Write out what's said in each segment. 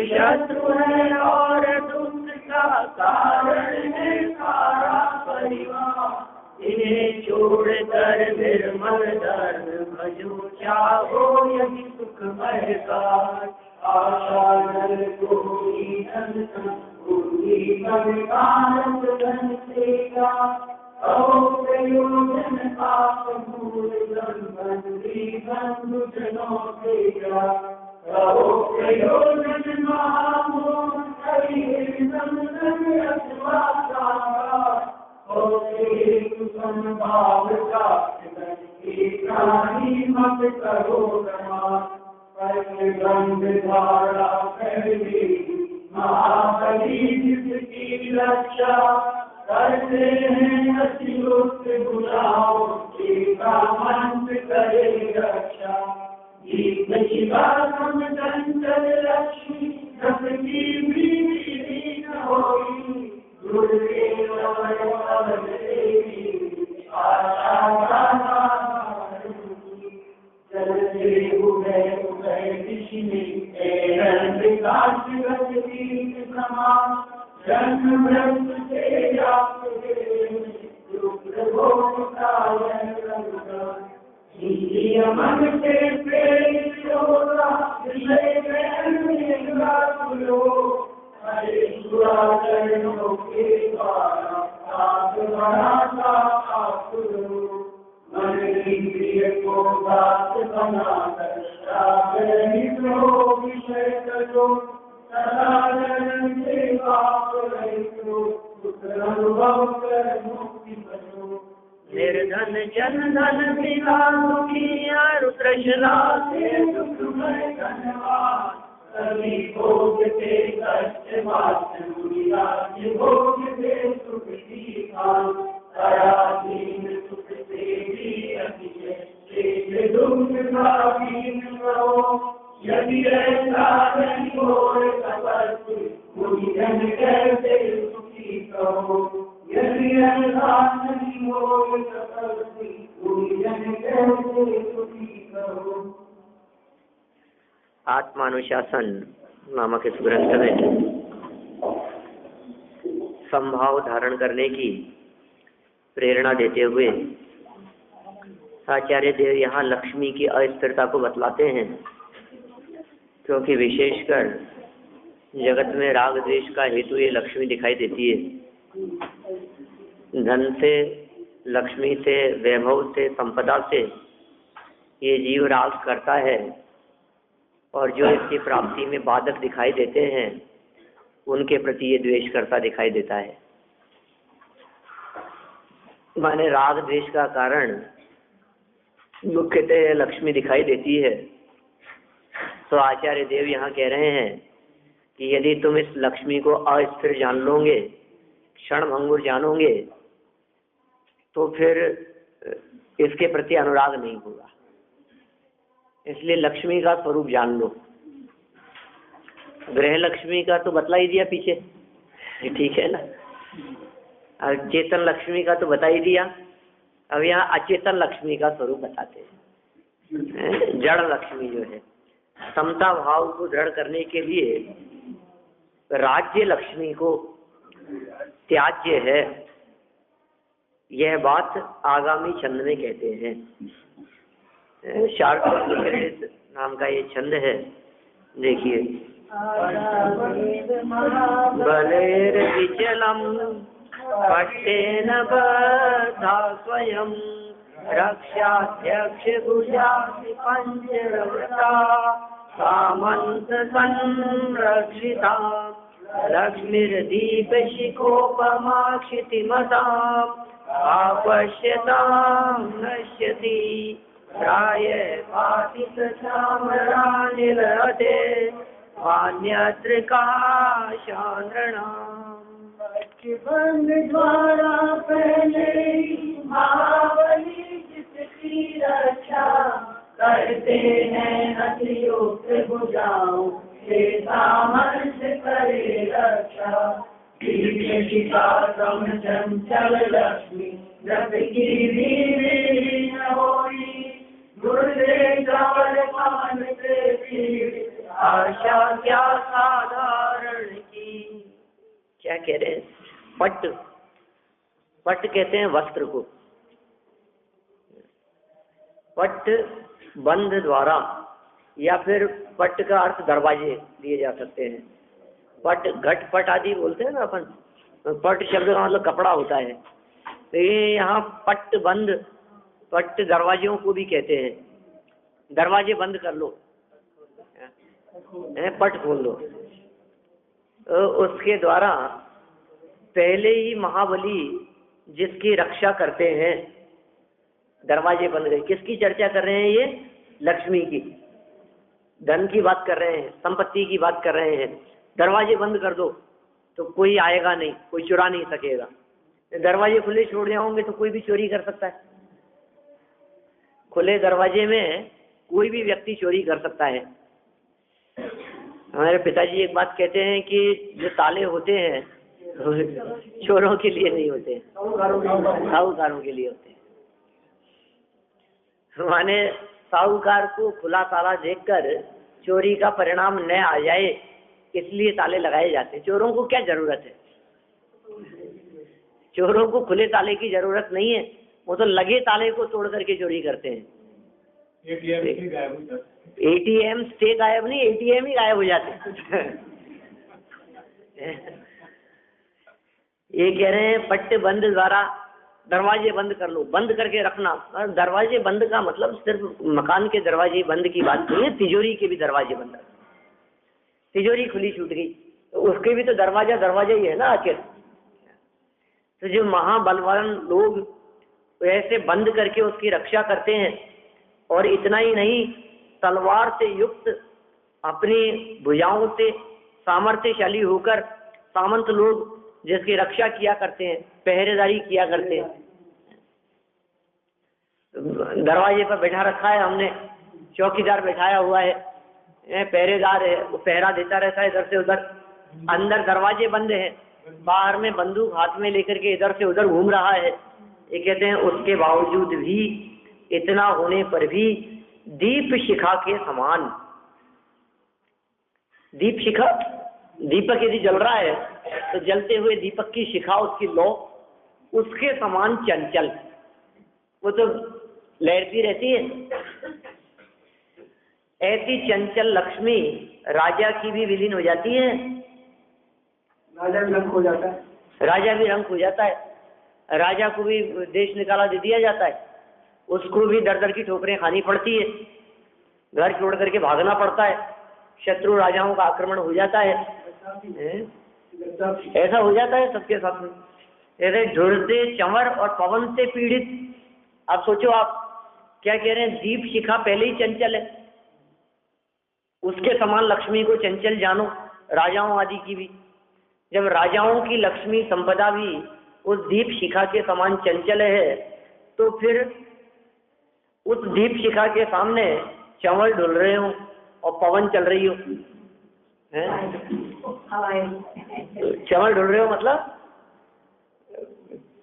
शत्रु है और दुख का कारण है सारा परिवार। इन्हें छोड़ कर निर्मल धर्म भजो चाहो यदि सुख महकार। आशा नर कोई धन पूरी बलिदान धन सेवा। प्रयोजन पाप मूल संबंधी बंधु जनों सेवा। प्रयोजन महामोह संभाव का मत करो धारा पहली महाबली जिसकी रक्षा करते हैं अतिरुक्त बुलाओ का मंत्र करे रक्षा। गीत शिवा समचंचल लक्ष्मी रसकी भी न होई। गुरुदेव आशा चलते उदय उदय दिशि में विकास गति समान। जन्म मृत्यु से मन से प्रेरित होगा विषय हरे चरणों के द्वारा मन इंद्रिय को बात बनाकर विषय करो। निर्धन जन धन बिना दुखिया तृष्णा से दुख में धनवान। सभी भोगते कष्ट भोगते सुख की खान। पराधीन सुख से भी अतिशय दुख का बीन करो। यदि ऐसा नहीं हो तपस्वी मुझे जन कैसे सुखी कहो। यदि ऐसा नहीं हो तपस्वी मुझे जन कैसे सुखी कहो। आत्मानुशासन नामक इस ग्रंथ में संभाव धारण करने की प्रेरणा देते हुए आचार्य देव यहाँ लक्ष्मी की अस्थिरता को बतलाते हैं, क्योंकि विशेषकर जगत में राग द्वेष का हेतु ये लक्ष्मी दिखाई देती है। धन से, लक्ष्मी से, वैभव से, संपदा से ये जीव राग करता है, और जो इसकी प्राप्ति में बाधक दिखाई देते हैं उनके प्रति ये द्वेष करता दिखाई देता है। माने राग द्वेष का कारण मुख्यतः लक्ष्मी दिखाई देती है। तो आचार्य देव यहाँ कह रहे हैं कि यदि तुम इस लक्ष्मी को अस्थिर जान लोगे, क्षणभंगुर जानोगे, तो फिर इसके प्रति अनुराग नहीं होगा। इसलिए लक्ष्मी का स्वरूप जान लो। ग्रह लक्ष्मी का तो बतला ही दिया पीछे, ठीक है ना। और चेतन लक्ष्मी का तो बता ही दिया। अब यहाँ अचेतन लक्ष्मी का स्वरूप बताते हैं। जड़ लक्ष्मी जो है, समता भाव को दृढ़ करने के लिए राज्य लक्ष्मी को त्याज्य है, यह बात आगामी छंद में कहते हैं। शार्दूल नाम का ये छंद है, देखिए। बलेर्विचलम् पट्टेन बद्धा स्वयं रक्षाध्यक्ष भुजासि पंचरवृता सामंत संरक्षिता लक्ष्मीर्दीपशिखोपमा क्षितिमताम् आपश्यतां नश्यति प्राय पातित चामरानिलते अन्यत्र काशानृणाम् द्वारा पहले महाबली जिसकी रक्षा करते हैं अतियुक्त भुजाओं से सामर्थ्य करे रक्षा चंचल लक्ष्मी रथ की वीर होई आशा क्या साधारण की। क्या कह रहे हैं? पट, पट कहते हैं वस्त्र को। पट बंद द्वारा, या फिर पट का अर्थ दरवाजे दिए जा सकते हैं। पट, घट पट आदि बोलते हैं ना अपन। पट शब्द का मतलब कपड़ा होता है, तो ये यहाँ पट बंद, पट दरवाजों को भी कहते हैं। दरवाजे बंद कर लो, पट खोल लो। तो उसके द्वारा पहले ही महाबली जिसकी रक्षा करते हैं, दरवाजे बंद गए। किसकी चर्चा कर रहे हैं ये? लक्ष्मी की, धन की बात कर रहे हैं, संपत्ति की बात कर रहे हैं। दरवाजे बंद कर दो तो कोई आएगा नहीं, कोई चुरा नहीं सकेगा। दरवाजे खुले छोड़ जाओगे तो कोई भी चोरी कर सकता है। खुले दरवाजे में कोई भी व्यक्ति चोरी कर सकता है। हमारे पिताजी एक बात कहते हैं कि जो ताले होते हैं चोरों के लिए नहीं होते, साहूकारों के लिए होते हैं। माने साहूकार को खुला ताला देखकर चोरी का परिणाम न आ जाए, इसलिए ताले लगाए जाते हैं। चोरों को क्या जरूरत है? चोरों को खुले ताले की जरूरत नहीं है, वो तो लगे ताले को तोड़ करके चोरी करते हैं। एटीएम से गायब नहीं, एटीएम ही गायब हो जाते हैं। ये कह रहे हैं पट्टे बंद द्वारा दरवाजे बंद कर लो, बंद करके रखना। दरवाजे बंद का मतलब सिर्फ मकान के दरवाजे बंद की बात नहीं है, तिजोरी के भी दरवाजे बंद। तिजोरी खुली छूट गई तो उसके भी तो दरवाजा ही है ना आखिर। तो जो महाबलवान लोग ऐसे बंद करके उसकी रक्षा करते हैं, और इतना ही नहीं, तलवार से युक्त अपनी भुजाओं से सामर्थ्यशाली होकर सामंत लोग जिसकी रक्षा किया करते हैं, पहरेदारी किया करते हैं। दरवाजे पर बैठा रखा है हमने, चौकीदार बैठाया हुआ है, पहरेदार है, वो पहरा देता रहता है इधर से उधर। अंदर दरवाजे बंद हैं, बाहर में बंदूक हाथ में लेकर के इधर से उधर घूम रहा है। ये कहते हैं उसके बावजूद भी, इतना होने पर भी दीप शिखा के समान। दीप शिखा, दीपक यदि जल रहा है तो जलते हुए दीपक की शिखा, उसकी लौ उसके समान चंचल, वो तो लहरती रहती है। ऐसी चंचल लक्ष्मी राजा की भी विलीन हो जाती है, राजा भी रंग हो जाता है, राजा भी रंग हो जाता है। राजा को भी देश निकाला दे दिया जाता है, उसको भी दर दर की ठोकरें खानी पड़ती है, घर छोड़ करके भागना पड़ता है, शत्रु राजाओं का आक्रमण हो जाता है। ऐसा हो जाता है सबके साथ में। ऐसे ढुरते चंवर और पवन से पीड़ित। अब सोचो आप क्या कह रहे हैं? दीप शिखा पहले ही चंचल है, उसके समान लक्ष्मी को चंचल जानो, राजाओं आदि की भी। जब राजाओं की लक्ष्मी संपदा भी उस दीप शिखा के समान चंचल है, तो फिर उस दीप शिखा के सामने चंवर डुल रहे हो और पवन चल रही हो, चंवर डुल रहे हो मतलब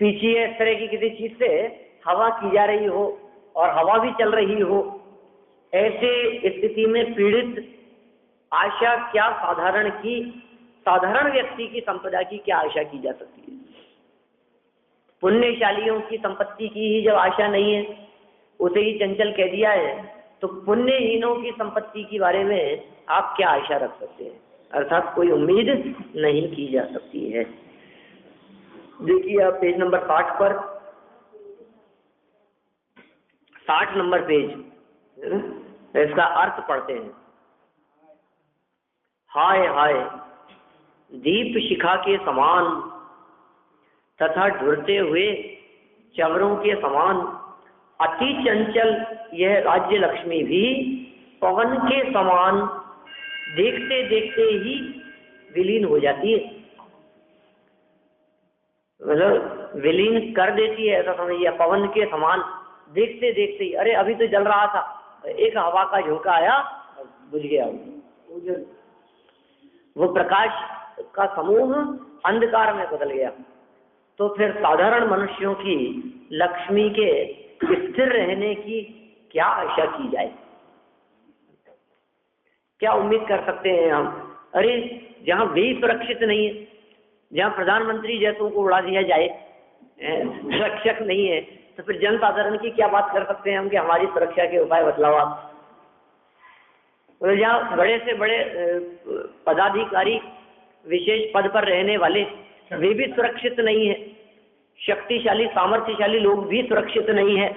पीछे इस तरह की किसी चीज से हवा की जा रही हो और हवा भी चल रही हो। ऐसे स्थिति में पीड़ित आशा क्या साधारण की, साधारण व्यक्ति की संपदा की क्या आशा की जा सकती है? पुण्यशालियों की संपत्ति की ही जब आशा नहीं है, उसे ही चंचल कह दिया है, तो पुण्यहीनों की संपत्ति के बारे में आप क्या आशा रख सकते हैं? अर्थात कोई उम्मीद नहीं की जा सकती है। देखिए आप पेज नंबर 60 पर, 60 नंबर पेज, इसका अर्थ पढ़ते हैं। हाय हाय दीप शिखा के समान तथा ढुरते हुए चवरों के समान अति चंचल यह राज्य लक्ष्मी भी पवन के समान देखते देखते ही विलीन हो जाती है। मतलब विलीन कर देती है, ऐसा समझिए। पवन के समान देखते देखते ही, अरे अभी तो जल रहा था, एक हवा का झोंका आया, बुझ गया। वो प्रकाश का समूह अंधकार में बदल गया। तो फिर साधारण मनुष्यों की लक्ष्मी के स्थिर रहने की क्या आशा की जाए? क्या उम्मीद कर सकते हैं हम? अरे जहाँ वे सुरक्षित नहीं है, जहाँ प्रधानमंत्री जैसों को उड़ा दिया जाए, रक्षक नहीं है, तो फिर जन साधारण की क्या बात कर सकते हैं हम कि हमारी सुरक्षा के उपाय बतलाओ आप? तो जहाँ बड़े से बड़े पदाधिकारी विशेष पद पर रहने वाले वे भी सुरक्षित नहीं है, शक्तिशाली सामर्थ्यशाली लोग भी सुरक्षित नहीं है,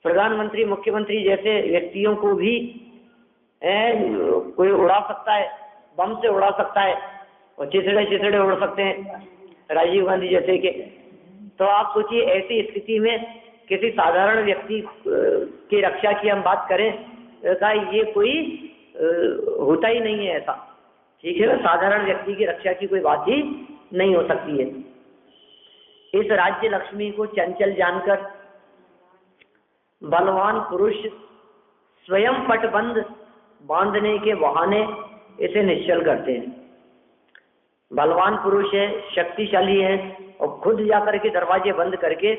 प्रधानमंत्री मुख्यमंत्री जैसे व्यक्तियों को भी कोई उड़ा सकता है, बम से उड़ा सकता है, और चिथड़े चिथड़े उड़ सकते हैं राजीव गांधी जैसे के। तो आप सोचिए ऐसी स्थिति में किसी साधारण व्यक्ति की रक्षा की हम बात करें, का ये कोई होता ही नहीं है ऐसा, ठीक है ना। साधारण व्यक्ति की रक्षा की कोई बात ही नहीं हो सकती है। इस राज्य लक्ष्मी को चंचल जानकर बलवान पुरुष स्वयं पटबंद बांधने के बहाने इसे निश्चल करते हैं। बलवान पुरुष है, शक्तिशाली है, और खुद जाकर के दरवाजे बंद करके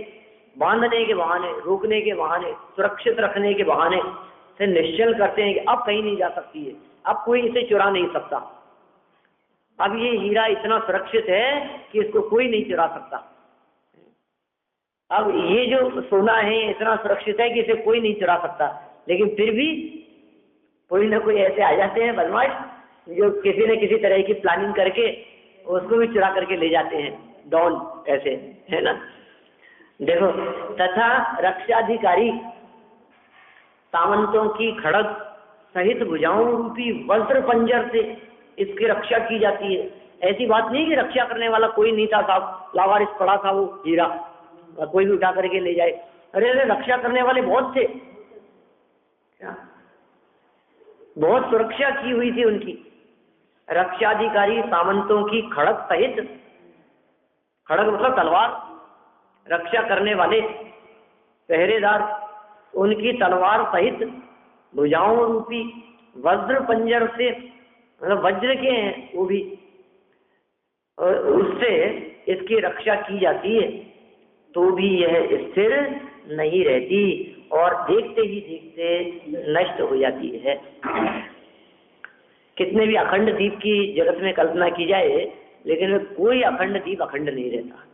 बांधने के बहाने, रोकने के बहाने, सुरक्षित रखने के बहाने से निश्चल करते हैं कि अब कहीं नहीं जा सकती है, अब कोई इसे चुरा नहीं सकता, अब ये हीरा इतना सुरक्षित है कि इसको कोई नहीं चुरा सकता, अब ये जो सोना है इतना सुरक्षित है कि इसे कोई नहीं चुरा सकता। लेकिन फिर भी कोई ना कोई ऐसे आ जाते हैं बदमाश जो किसी न किसी तरह की प्लानिंग करके उसको भी चुरा करके ले जाते हैं, डॉन ऐसे, है ना। देखो, तथा रक्षाधिकारी सामंतों की खड़ग सहित भुजाओं रूपी वज्र पंजर से इसकी रक्षा की जाती है। ऐसी बात नहीं कि रक्षा करने वाला कोई नहीं था साहब, लावारिस पड़ा था वो हीरा, कोई भी उठा करके ले जाए। अरे अरे रक्षा करने वाले बहुत थे, क्या बहुत सुरक्षा की हुई थी उनकी। रक्षाधिकारी सामंतों की खड़ग सहित, खड़ग मतलब तलवार, रक्षा करने वाले पहरेदार उनकी तलवार सहित भुजाओं रूपी वज्र पंजर से, मतलब वज्र के हैं वो भी, और उससे इसकी रक्षा की जाती है, तो भी यह स्थिर नहीं रहती और देखते ही देखते नष्ट हो जाती है। कितने भी अखंड दीप की जगत में कल्पना की जाए, लेकिन कोई अखंड दीप अखंड नहीं रहता,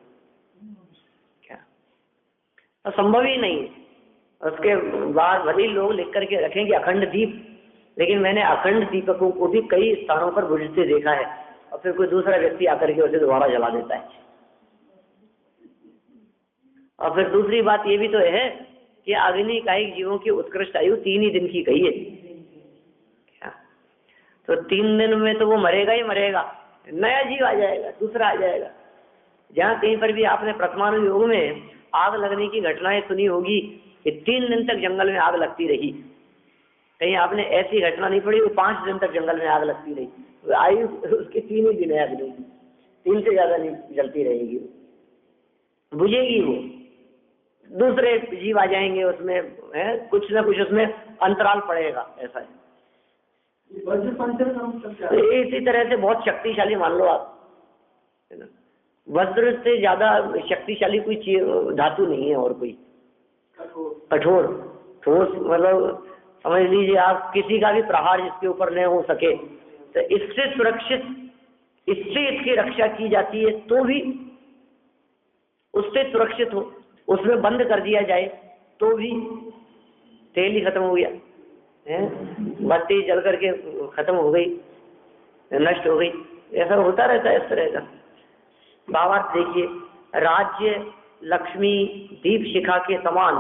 क्या तो संभव ही नहीं। उसके बाद भले लोग लिख करके रखेंगे अखंड दीप, लेकिन मैंने अखंड दीपकों को भी कई स्थानों पर बुझते देखा है, और फिर कोई दूसरा व्यक्ति आकर के उसे दोबारा जला देता है। और फिर दूसरी बात ये भी तो है कि अग्नि कायिक जीवों की उत्कृष्ट आयु 3 ही दिन की कही है, क्या तो 3 दिन में तो वो मरेगा ही मरेगा, नया जीव आ जाएगा, दूसरा आ जाएगा। जहाँ कहीं पर भी आपने परमाणु युग में आग लगने की घटनाएं सुनी होगी कि 3 दिन तक जंगल में आग लगती रही, कहीं आपने ऐसी घटना नहीं पड़ी वो 5 दिन तक जंगल में आग लगती रही। आयु उसके 3 ही दिन है अग्नि की, 3 से ज्यादा नहीं जलती रहेगी, बुझेगी वो, दूसरे जीव आ जाएंगे उसमें, है कुछ ना कुछ उसमें अंतराल पड़ेगा, ऐसा है। तो इसी तरह से बहुत शक्तिशाली मान लो आप, है ना। वज्र से ज्यादा शक्तिशाली कोई धातु नहीं है और कोई। कठोर ठोस, मतलब समझ लीजिए आप किसी का भी प्रहार जिसके ऊपर न हो सके तो इससे सुरक्षित, इससे इसकी रक्षा की जाती है तो भी उससे सुरक्षित हो, उसमें बंद कर दिया जाए तो भी तेल ही खत्म हो गया है, बत्ती जल करके खत्म हो गई, नष्ट हो गई, ऐसा होता रहता है इस तरह का। भावार्थ देखिए, राज्य लक्ष्मी दीप शिखा के समान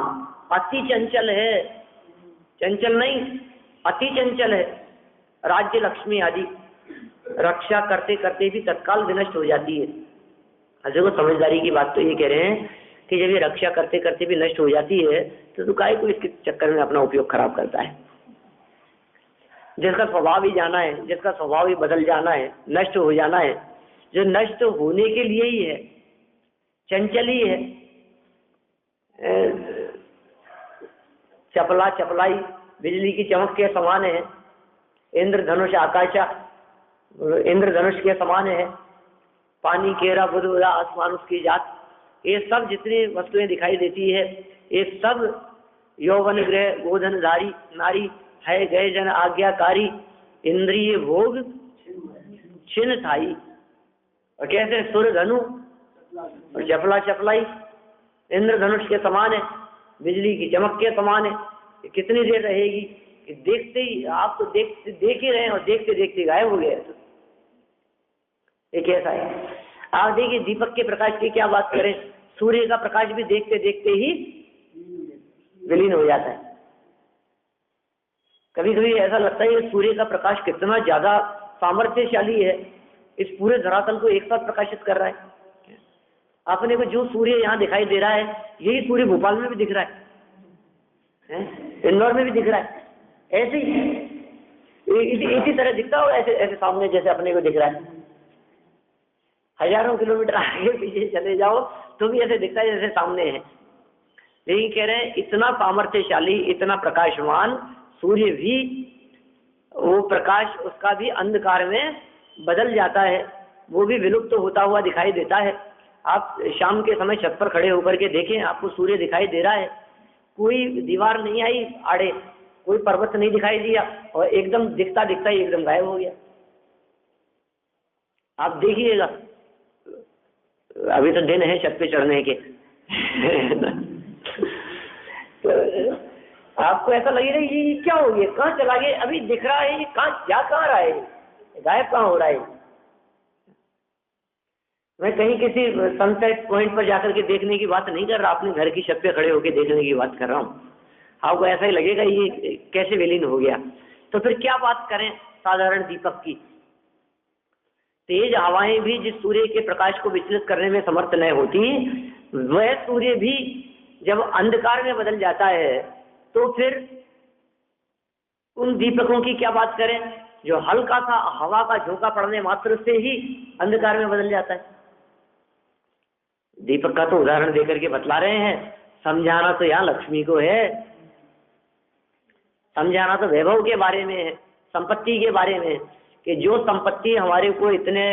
अति चंचल है, चंचल नहीं अति चंचल है। राज्य लक्ष्मी आदि रक्षा करते करते भी तत्काल विनष्ट हो जाती है। देखो समझदारी की बात तो ये कह रहे हैं कि जब ये रक्षा करते करते भी नष्ट हो जाती है तो काहे को इसके चक्कर में अपना उपयोग खराब करता है। जिसका स्वभाव ही जाना है, जिसका स्वभाव ही बदल जाना है, नष्ट हो जाना है, जो नष्ट होने के लिए ही है, चंचल ही है, चपला चपलाई बिजली की चमक के समान है, इंद्रधनुष आकाशा इंद्रधनुष के समान है, पानी केरा बुध बुधा आसमान उसकी जात, ये सब जितनी वस्तुएं दिखाई देती है ये सब यौवन ग्रह गोधनधारी नारी है गए जन आज्ञाकारी इंद्रिय भोग छिन्न थाई। और कैसे सुर धनु और चपला चपलाई इंद्रधनुष के समान है, बिजली की चमक के समान है। कितनी देर रहेगी कि देखते ही आप तो देख ही रहे हैं और देखते देखते गायब हो गया। ये कैसा है? आप देखिए दीपक के प्रकाश की क्या बात करें, सूर्य का प्रकाश भी देखते देखते ही विलीन हो जाता है। कभी कभी ऐसा लगता है सूर्य का प्रकाश कितना ज्यादा सामर्थ्यशाली है, इस पूरे धरातल को एक साथ प्रकाशित कर रहा है। अपने को जो सूर्य यहाँ दिखाई दे रहा है यही सूर्य भोपाल में भी दिख रहा है, इंदौर में भी दिख रहा है, ऐसे ही इसी तरह दिखता हो, ऐसे ऐसे सामने जैसे अपने को दिख रहा है। हजारों किलोमीटर आगे पीछे चले जाओ तो भी ऐसे दिखता है जैसे सामने है। लेकिन कह रहे हैं इतना सामर्थ्यशाली, इतना प्रकाशमान सूर्य भी, वो प्रकाश उसका भी अंधकार में बदल जाता है, वो भी विलुप्त होता हुआ दिखाई देता है। आप शाम के समय छत पर खड़े होकर के देखें, आपको सूर्य दिखाई दे रहा है, कोई दीवार नहीं आई आड़े, कोई पर्वत नहीं दिखाई दिया और एकदम दिखता दिखता ही एकदम गायब हो गया। आप देखिएगा, अभी तो दिन है छत पे चढ़ने के तो आपको ऐसा लगेगा ये क्या हो गया, कहाँ चला गया, अभी दिख रहा है, ये कहाँ जा कहाँ रहा है, गायब कहाँ हो रहा है। मैं कहीं किसी सनसेट पॉइंट पर जाकर के देखने की बात नहीं कर रहा, अपने घर की छत पे खड़े होकर देखने की बात कर रहा हूँ। आपको ऐसा ही लगेगा ये कैसे विलीन हो गया। तो फिर क्या बात करें साधारण दीपक की। तेज हवाएं भी जिस सूर्य के प्रकाश को विचलित करने में समर्थ न होती, वह सूर्य भी जब अंधकार में बदल जाता है तो फिर उन दीपकों की क्या बात करें जो हल्का सा हवा का झोंका पड़ने मात्र से ही अंधकार में बदल जाता है। दीपक का तो उदाहरण देकर के बतला रहे हैं, समझाना तो यहाँ लक्ष्मी को है, समझाना तो वैभव के बारे में है, संपत्ति के बारे में, कि जो संपत्ति हमारे को इतने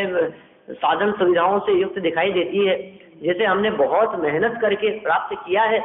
साधन सुविधाओं से युक्त दिखाई देती है, जिसे हमने बहुत मेहनत करके प्राप्त किया है,